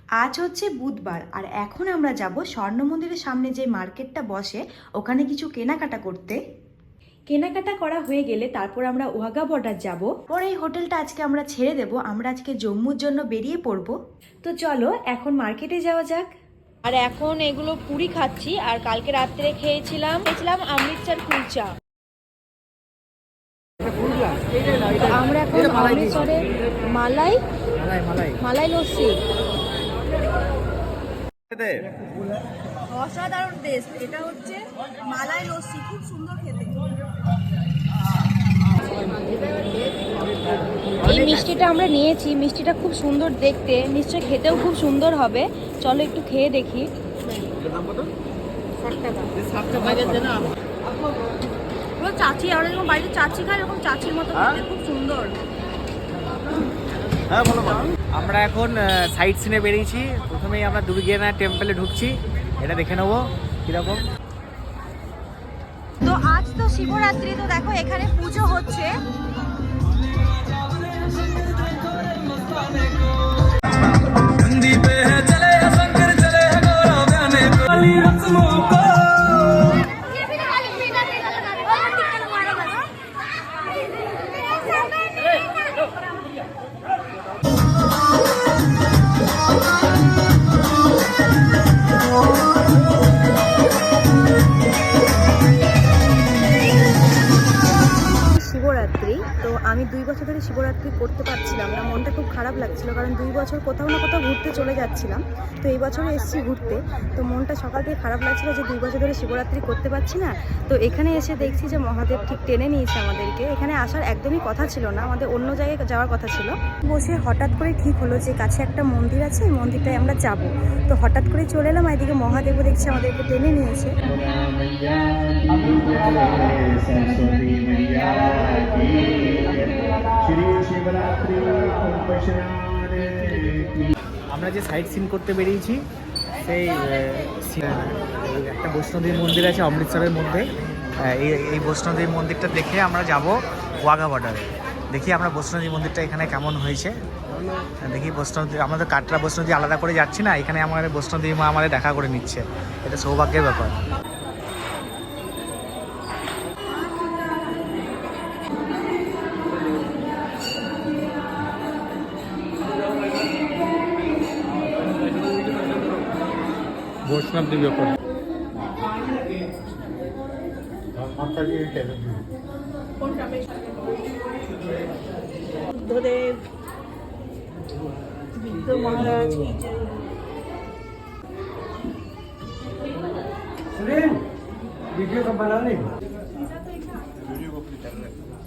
আজ হচ্ছে বুধবার আর এখন আমরা যাব স্বর্ণ মন্দিরের সামনে যে মার্কেটটা বসে ওখানে কিছু কেনাকাটা করতে। কেনাকাটা করা হয়ে গেলে তারপর আমরা ওয়াঘা বর্ডার যাব। পরে এই হোটেলটা আজকে আমরা ছেড়ে দেব, আমরা আজকে জম্মুর জন্য বেরিয়ে পড়ব। তো চলো এখন মার্কেটে যাওয়া যাক। আর এখন এগুলো পুরি খাচ্ছি, আর কালকে রাত্রে খেয়েছিলাম অমৃতসর কুলচা। তো আমরা এখন অমৃতসরের মালাই মালাই লস্যি। অসাধারণ টেস্ট। এটা হচ্ছে মালাই লস্যি, খুব সুন্দর খেতে। এই মিষ্টিটা আমরা নিয়েছি, মিষ্টিটা খুব সুন্দর দেখতে, নিশ্চয় খেতেও খুব সুন্দর হবে। চলো একটু খেয়ে দেখি। 60 টাকা। পুরো চাচি, আমরা যখন বাড়িতে চাচি খাই এরকম চাচির মতো খেতে, খুব সুন্দর। হ্যাঁ বলো। আমরা এখন সাইট সিনে বেরিয়েছি। প্রথমেই আমরা দুর্গেনা টেম্পলে ঢুকছি, এটা দেখে নেবো কিরকম। তো আজ তো শিবরাত্রি, তো দেখো এখানে পুজো হচ্ছে। শিবরাত্রি, তো আমি 2 বছর ধরে শিবরাত্রি করতে পারছিলাম না, মনটা খুব খারাপ লাগছিল, কারণ 2 বছর কোথাও না কোথাও ঘুরতে চলে যাচ্ছিলাম। তো এই বছরে এসেছি ঘুরতে, তো মনটা সকাল থেকে খারাপ লাগছিল যে 2 বছর ধরে শিবরাত্রি করতে পারছি না। তো এখানে এসে দেখছি যে মহাদেব ঠিক টেনে নিয়েছে আমাদেরকে। এখানে আসার একদমই কথা ছিল না, আমাদের অন্য জায়গায় যাওয়ার কথা ছিল। বসে হঠাৎ করে ঠিক হলো যে কাছে একটা মন্দির আছে, এই মন্দিরটায় আমরা যাব। তো হঠাৎ করে চলে এলাম, এদিকে মহাদেবও দেখছি আমাদেরকে টেনে নিয়েছে। আমরা যে সাইট সিন করতে বেরিয়েছি সেই একটা বৈষ্ণোদেবী মন্দির আছে অমৃতসরের মধ্যে। এই বৈষ্ণোদেবী মন্দিরটা দেখে আমরা যাব ওয়াঘা বর্ডারে। দেখি আমরা বৈষ্ণোদেবী মন্দিরটা এখানে কেমন হয়েছে, দেখি বৈষ্ণোদেবী। আমাদের কাটরা বৈষ্ণোদেবী আলাদা করে যাচ্ছি না, এখানে আমাদের বৈষ্ণোদেবী মা আমাদের দেখা করে নিচ্ছে, এটা সৌভাগ্যের ব্যাপার। বৈষ্ণব দেবী ব্যাপার বুদ্ধদেব, বৃদ্ধ মহারাজ। वीडियो कब बना रहे हो?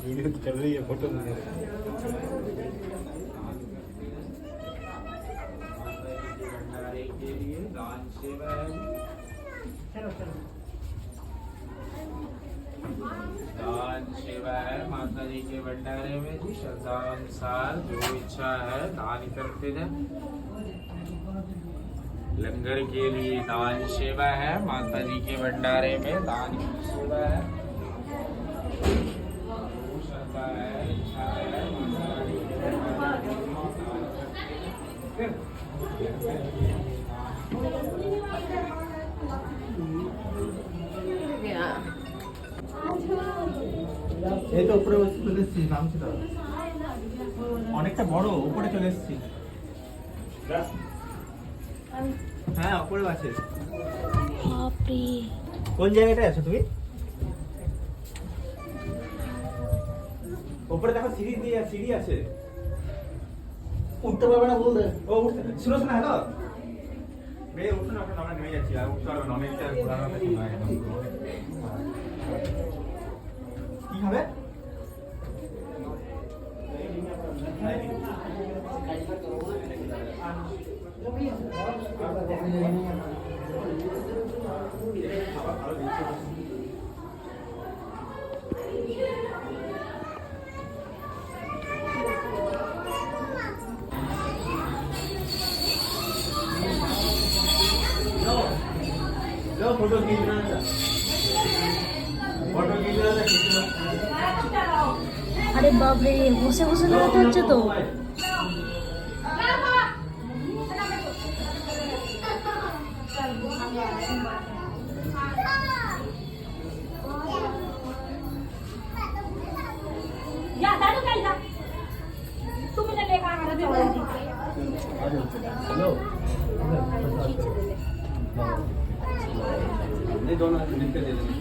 वीडियो को चल रही है फोटो। दान सेवा है माता जी के भंडारे में जी, श्रद्धा अनुसार जो इच्छा है दान करते हैं। लंगर के लिए दान सेवा है, माता जी के भंडारे में दान की सेवा है। श्रद्धा है, इच्छा है, माता जी के भंडारे में এই তো উপরে চলে এসেছি, নামছি তো অনেকটা বড়, উপরে চলে এসেছি। হ্যাঁ উপরে আছে। কোন জায়গাটায় আছো তুমি? উপরে দেখো সিঁড়ি আছে, উঠতে পারবে না বলতে। ও উঠতে শুনো শোনা। হ্যালো মেয়ে উঠুন, আপনার আমরা নেমে যাচ্ছি। আর উঠতে পারবে না, অনেকটা ঘোরানো কি হবে। फोटो खींचना था, फोटो खींचना था। আরে বাবরে, বসে বসে লাগাতে হচ্ছে তো। ये दोनों मिलकर ले लेंगे।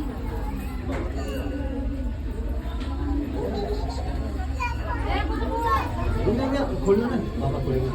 खोलना ना, पापा खोलेंगे।